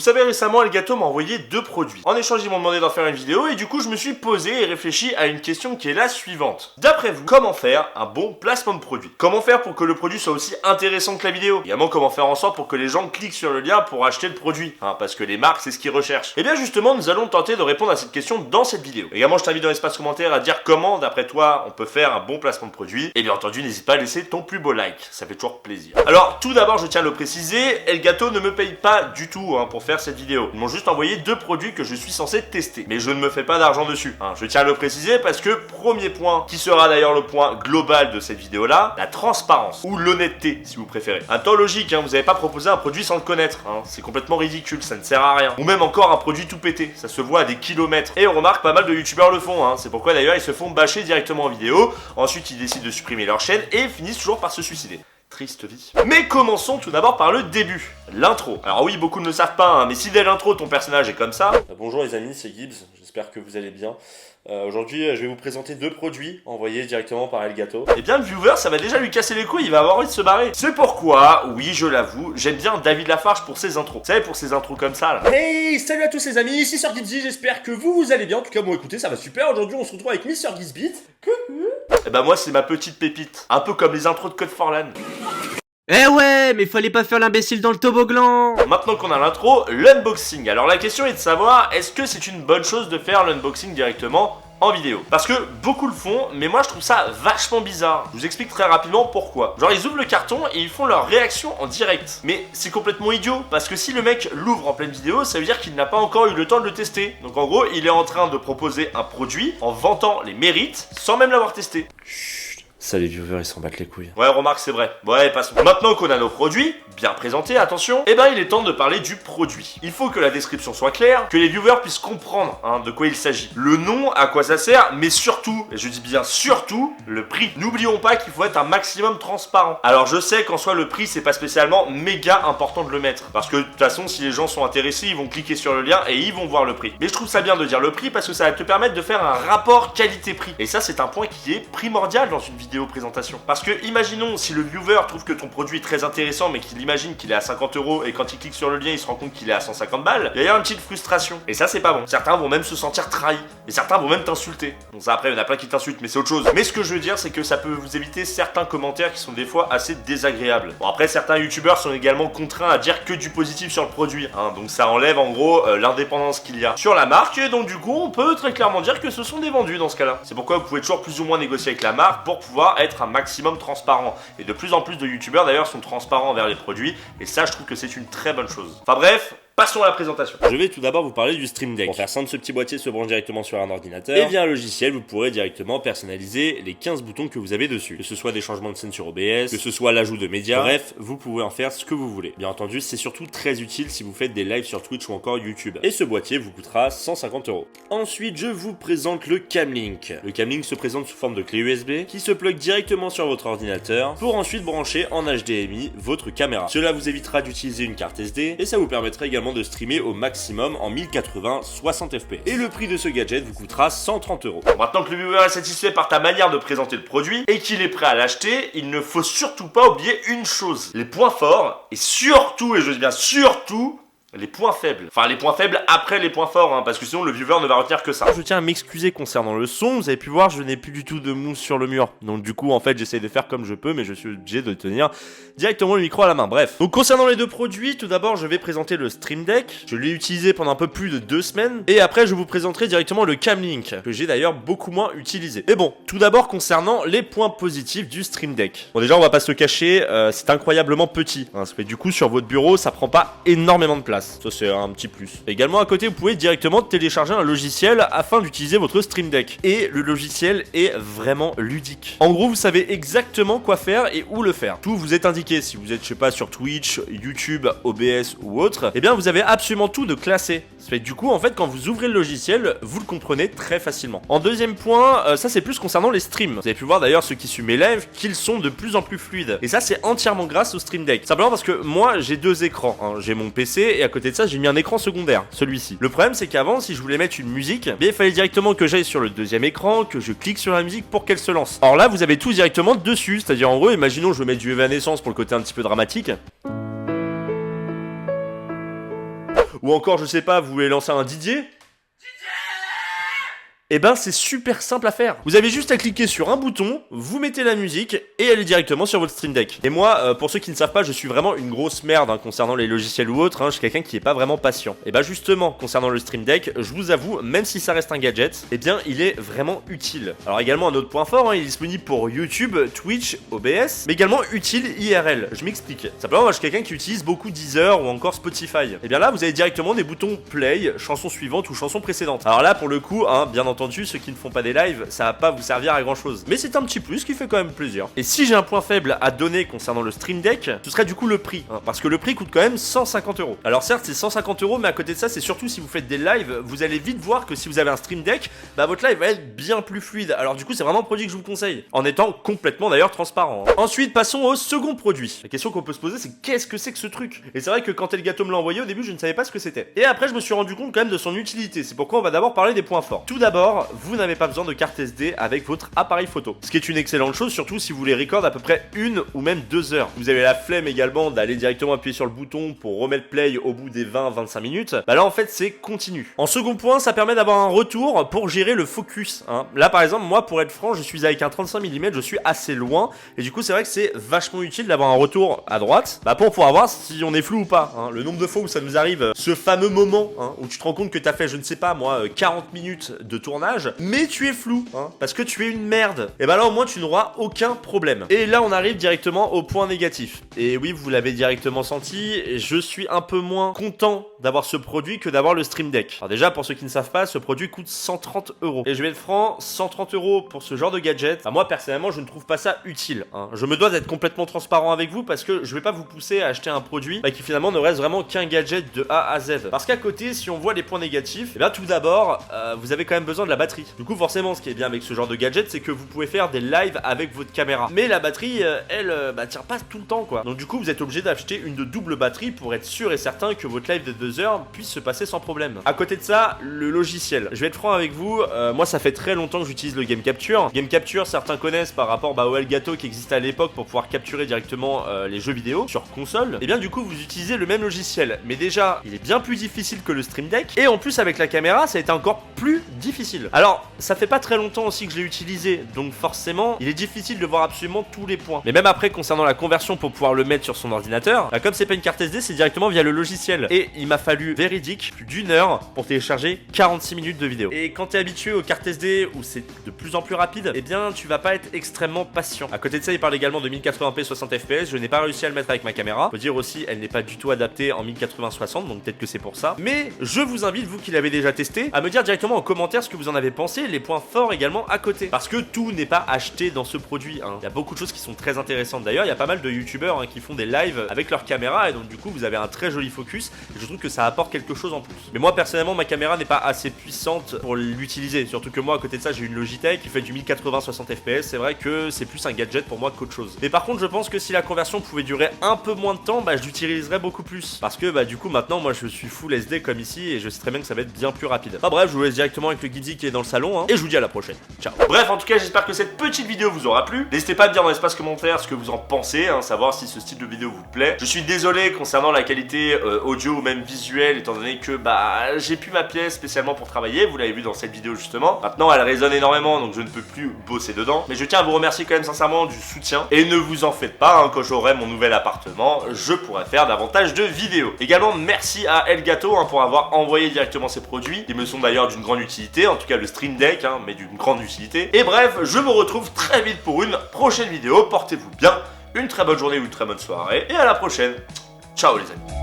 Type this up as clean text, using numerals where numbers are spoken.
Vous savez, récemment Elgato m'a envoyé 2 produits. En échange, ils m'ont demandé d'en faire une vidéo et du coup je me suis posé et réfléchi à une question qui est la suivante. D'après vous, comment faire un bon placement de produit? Comment faire pour que le produit soit aussi intéressant que la vidéo? Également, comment faire en sorte pour que les gens cliquent sur le lien pour acheter le produit, parce que les marques c'est ce qu'ils recherchent. Et bien justement, nous allons tenter de répondre à cette question dans cette vidéo. Également, je t'invite dans l'espace commentaire à dire comment, d'après toi, on peut faire un bon placement de produit. Et bien entendu, n'hésite pas à laisser ton plus beau like, ça fait toujours plaisir. Alors tout d'abord, je tiens à le préciser, Elgato ne me paye pas du tout pour faire cette vidéo. Ils m'ont juste envoyé 2 produits que je suis censé tester. Mais je ne me fais pas d'argent dessus. Je tiens à le préciser parce que premier point, qui sera d'ailleurs le point global de cette vidéo là, la transparence ou l'honnêteté si vous préférez. Un temps logique, vous n'avez pas proposé un produit sans le connaître. C'est complètement ridicule, ça ne sert à rien. Ou même encore un produit tout pété, ça se voit à des kilomètres. Et on remarque pas mal de youtubeurs le font. C'est pourquoi d'ailleurs ils se font bâcher directement en vidéo. Ensuite ils décident de supprimer leur chaîne et finissent toujours par se suicider. Triste vie. Mais commençons tout d'abord par le début, l'intro. Alors oui, beaucoup ne le savent pas, mais si dès l'intro ton personnage est comme ça... Bonjour les amis, c'est Gibbs, j'espère que vous allez bien. Aujourd'hui, je vais vous présenter 2 produits envoyés directement par Elgato. Et bien le viewer, ça va déjà lui casser les couilles, il va avoir envie de se barrer. C'est pourquoi, oui je l'avoue, j'aime bien David Lafarge pour ses intros. Vous savez, pour ses intros comme ça là. Hey, salut à tous les amis, ici Sir Gibbsy, j'espère que vous allez bien. En tout cas, bon écoutez, ça va super. Aujourd'hui, on se retrouve avec Mr. Gizbit. Coucou. Et bah moi, c'est ma petite pépite. Un peu comme les intros de Code for LAN. Eh ouais, mais fallait pas faire l'imbécile dans le toboggan. Maintenant qu'on a l'intro, l'unboxing. Alors la question est de savoir, est-ce que c'est une bonne chose de faire l'unboxing directement en vidéo? Parce que beaucoup le font, mais moi je trouve ça vachement bizarre. Je vous explique très rapidement pourquoi. Genre ils ouvrent le carton et ils font leur réaction en direct. Mais c'est complètement idiot, parce que si le mec l'ouvre en pleine vidéo, ça veut dire qu'il n'a pas encore eu le temps de le tester. Donc en gros, il est en train de proposer un produit en vantant les mérites sans même l'avoir testé. Ça, les viewers, ils s'en battent les couilles. Ouais, remarque, c'est vrai. Ouais, passons. Maintenant qu'on a nos produits, bien présentés, attention, eh ben il est temps de parler du produit. Il faut que la description soit claire, que les viewers puissent comprendre de quoi il s'agit. Le nom, à quoi ça sert, mais surtout, et je dis bien surtout, le prix. N'oublions pas qu'il faut être un maximum transparent. Alors je sais qu'en soi, le prix, c'est pas spécialement méga important de le mettre. Parce que de toute façon, si les gens sont intéressés, ils vont cliquer sur le lien et ils vont voir le prix. Mais je trouve ça bien de dire le prix parce que ça va te permettre de faire un rapport qualité-prix. Et ça, c'est un point qui est primordial dans une vidéo présentation. Parce que imaginons si le viewer trouve que ton produit est très intéressant mais qu'il imagine qu'il est à 50 € et quand il clique sur le lien il se rend compte qu'il est à 150 balles, il va y avoir une petite frustration. Et ça c'est pas bon. Certains vont même se sentir trahis. Et certains vont même t'insulter. Bon ça après il y en a plein qui t'insultent mais c'est autre chose. Mais ce que je veux dire c'est que ça peut vous éviter certains commentaires qui sont des fois assez désagréables. Bon après certains youtubeurs sont également contraints à dire que du positif sur le produit. Donc ça enlève en gros l'indépendance qu'il y a sur la marque et donc du coup on peut très clairement dire que ce sont des vendus dans ce cas-là. C'est pourquoi vous pouvez toujours plus ou moins négocier avec la marque pour pouvoir être un maximum transparent. Et de plus en plus de youtubeurs d'ailleurs sont transparents envers les produits et ça je trouve que c'est une très bonne chose. Enfin bref, passons à la présentation. Je vais tout d'abord vous parler du Stream Deck. Pour faire simple, ce petit boîtier se branche directement sur un ordinateur et via un logiciel, vous pourrez directement personnaliser les 15 boutons que vous avez dessus. Que ce soit des changements de scène sur OBS, que ce soit l'ajout de médias, bref, vous pouvez en faire ce que vous voulez. Bien entendu, c'est surtout très utile si vous faites des lives sur Twitch ou encore YouTube. Et ce boîtier vous coûtera 150 €. Ensuite, je vous présente le Camlink. Le Camlink se présente sous forme de clé USB qui se plug directement sur votre ordinateur pour ensuite brancher en HDMI votre caméra. Cela vous évitera d'utiliser une carte SD et ça vous permettra également de streamer au maximum en 1080 60 fps. Et le prix de ce gadget vous coûtera 130 €. Maintenant que le viewer est satisfait par ta manière de présenter le produit et qu'il est prêt à l'acheter, il ne faut surtout pas oublier une chose, les points forts et surtout, et je dis bien surtout, les points faibles. Enfin, les points faibles après les points forts, parce que sinon le viewer ne va retenir que ça. Je tiens à m'excuser concernant le son. Vous avez pu voir, je n'ai plus du tout de mousse sur le mur. Donc du coup, en fait, j'essaie de faire comme je peux, mais je suis obligé de tenir directement le micro à la main. Bref. Donc concernant les 2 produits, tout d'abord, je vais présenter le Stream Deck. Je l'ai utilisé pendant un peu plus de 2 semaines. Et après, je vous présenterai directement le Camlink, que j'ai d'ailleurs beaucoup moins utilisé. Mais bon, tout d'abord, concernant les points positifs du Stream Deck. Bon, déjà, on va pas se le cacher, c'est incroyablement petit. Ça fait du coup, sur votre bureau, ça prend pas énormément de place. Ça c'est un petit plus. Également à côté vous pouvez directement télécharger un logiciel afin d'utiliser votre Stream Deck. Et le logiciel est vraiment ludique. En gros vous savez exactement quoi faire et où le faire. Tout vous est indiqué. Si vous êtes je sais pas sur Twitch, YouTube, OBS ou autre, et bien vous avez absolument tout de classé. Ça fait du coup en fait quand vous ouvrez le logiciel vous le comprenez très facilement. En deuxième point, ça c'est plus concernant les streams. Vous avez pu voir d'ailleurs ceux qui suivent mes lives qu'ils sont de plus en plus fluides. Et ça c'est entièrement grâce au Stream Deck. Simplement parce que moi j'ai 2 écrans. J'ai mon PC et à côté de ça j'ai mis un écran secondaire, celui-ci. Le problème c'est qu'avant si je voulais mettre une musique, bien, il fallait directement que j'aille sur le 2e écran, que je clique sur la musique pour qu'elle se lance. Or là vous avez tout directement dessus, c'est-à-dire en gros imaginons je veux mettre du Evanescence pour le côté un petit peu dramatique. Ou encore, je sais pas, vous voulez lancer un Didier? Eh ben c'est super simple à faire. Vous avez juste à cliquer sur un bouton, vous mettez la musique et elle est directement sur votre Stream Deck. Et moi, pour ceux qui ne savent pas, je suis vraiment une grosse merde concernant les logiciels ou autres, je suis quelqu'un qui est pas vraiment patient. Et ben justement, concernant le Stream Deck, je vous avoue, même si ça reste un gadget, eh bien il est vraiment utile. Alors également un autre point fort, il est disponible pour YouTube, Twitch, OBS, mais également utile IRL. Je m'explique. Simplement, moi je suis quelqu'un qui utilise beaucoup Deezer ou encore Spotify. Et bien là, vous avez directement des boutons play, chanson suivante ou chanson précédente. Alors là, pour le coup, bien entendu, ceux qui ne font pas des lives, ça va pas vous servir à grand chose. Mais c'est un petit plus qui fait quand même plaisir. Et si j'ai un point faible à donner concernant le Stream Deck, ce serait du coup le prix. Parce que le prix coûte quand même 150 €. Alors certes, c'est 150 €, mais à côté de ça, c'est surtout si vous faites des lives, vous allez vite voir que si vous avez un Stream Deck, votre live va être bien plus fluide. Alors du coup, c'est vraiment un produit que je vous conseille. En étant complètement d'ailleurs transparent. Ensuite, passons au second produit. La question qu'on peut se poser, c'est qu'est-ce que c'est que ce truc? Et c'est vrai que quand Elgato me l'a envoyé, au début, je ne savais pas ce que c'était. Et après, je me suis rendu compte quand même de son utilité. C'est pourquoi on va d'abord parler des points forts. Tout d'abord, vous n'avez pas besoin de carte SD avec votre appareil photo. Ce qui est une excellente chose, surtout si vous voulez record à peu près 1 ou même 2 heures. Vous avez la flemme également d'aller directement appuyer sur le bouton pour remettre play au bout des 20-25 minutes. Là en fait c'est continu. En second point, ça permet d'avoir un retour pour gérer le focus. Là par exemple, moi pour être franc, je suis avec un 35 mm, je suis assez loin. Et du coup c'est vrai que c'est vachement utile d'avoir un retour à droite pour pouvoir voir si on est flou ou pas. Le nombre de fois où ça nous arrive, ce fameux moment où tu te rends compte que t'as fait, je ne sais pas moi, 40 minutes de tournage, mais tu es flou, parce que tu es une merde. Et là au moins tu n'auras aucun problème. Et là on arrive directement au point négatif. Et oui, vous l'avez directement senti, je suis un peu moins content d'avoir ce produit que d'avoir le Stream Deck. Alors déjà, pour ceux qui ne savent pas, ce produit coûte 130 €. Et je vais être franc, 130 € pour ce genre de gadget, moi personnellement je ne trouve pas ça utile. Je me dois d'être complètement transparent avec vous parce que je vais pas vous pousser à acheter un produit qui finalement ne reste vraiment qu'un gadget de A à Z. Parce qu'à côté, si on voit les points négatifs, tout d'abord, vous avez quand même besoin de la batterie. Du coup forcément, ce qui est bien avec ce genre de gadget, c'est que vous pouvez faire des lives avec votre caméra. Mais la batterie, elle, tient pas tout le temps quoi. Donc du coup, vous êtes obligé d'acheter une de double batterie pour être sûr et certain que votre live de 2 heures puisse se passer sans problème. À côté de ça, le logiciel. Je vais être franc avec vous, moi ça fait très longtemps que j'utilise le Game Capture. Game Capture, certains connaissent par rapport au Elgato qui existait à l'époque pour pouvoir capturer directement les jeux vidéo sur console. Et bien du coup, vous utilisez le même logiciel. Mais déjà, il est bien plus difficile que le Stream Deck. Et en plus, avec la caméra, ça a été encore plus difficile. Alors, ça fait pas très longtemps aussi que je l'ai utilisé, donc forcément il est difficile de voir absolument tous les points. Mais même après, concernant la conversion pour pouvoir le mettre sur son ordinateur, comme c'est pas une carte SD, c'est directement via le logiciel. Et il m'a fallu véridique plus d'1 heure pour télécharger 46 minutes de vidéo. Et quand t'es habitué aux cartes SD où c'est de plus en plus rapide, eh bien tu vas pas être extrêmement patient. À côté de ça, il parle également de 1080p 60 fps. Je n'ai pas réussi à le mettre avec ma caméra. Faut dire aussi, elle n'est pas du tout adaptée en 1080-60, donc peut-être que c'est pour ça. Mais je vous invite, vous qui l'avez déjà testé, à me dire directement en commentaire ce que vous en avez pensé, les points forts également à côté. Parce que tout n'est pas acheté dans ce produit. Il y a beaucoup de choses qui sont très intéressantes. D'ailleurs, il y a pas mal de youtubeurs qui font des lives avec leur caméra et donc du coup vous avez un très joli focus. Et je trouve que ça apporte quelque chose en plus. Mais moi personnellement, ma caméra n'est pas assez puissante pour l'utiliser. Surtout que moi à côté de ça, j'ai une Logitech qui fait du 1080-60 fps. C'est vrai que c'est plus un gadget pour moi qu'autre chose. Mais par contre, je pense que si la conversion pouvait durer un peu moins de temps, je l'utiliserais beaucoup plus. Parce que du coup maintenant, moi je suis full SD comme ici et je sais très bien que ça va être bien plus rapide. Bref, je vous laisse directement avec le Guidi qui est dans le salon et je vous dis à la prochaine. Ciao. Bref, en tout cas, j'espère que cette petite vidéo vous aura plu. N'hésitez pas à me dire dans l'espace commentaire ce que vous en pensez, savoir si ce style de vidéo vous plaît. Je suis désolé concernant la qualité audio ou même visuelle, étant donné que j'ai plus ma pièce spécialement pour travailler. Vous l'avez vu dans cette vidéo justement. Maintenant, elle résonne énormément, donc je ne peux plus bosser dedans. Mais je tiens à vous remercier quand même sincèrement du soutien. Et ne vous en faites pas, quand j'aurai mon nouvel appartement, je pourrai faire davantage de vidéos. Également, merci à Elgato pour avoir envoyé directement ces produits. Ils me sont d'ailleurs d'une grande utilité, en tout cas le Stream Deck, mais d'une grande utilité. Et bref, je vous retrouve très vite pour une prochaine vidéo. Portez-vous bien, une très bonne journée ou une très bonne soirée, et à la prochaine. Ciao les amis.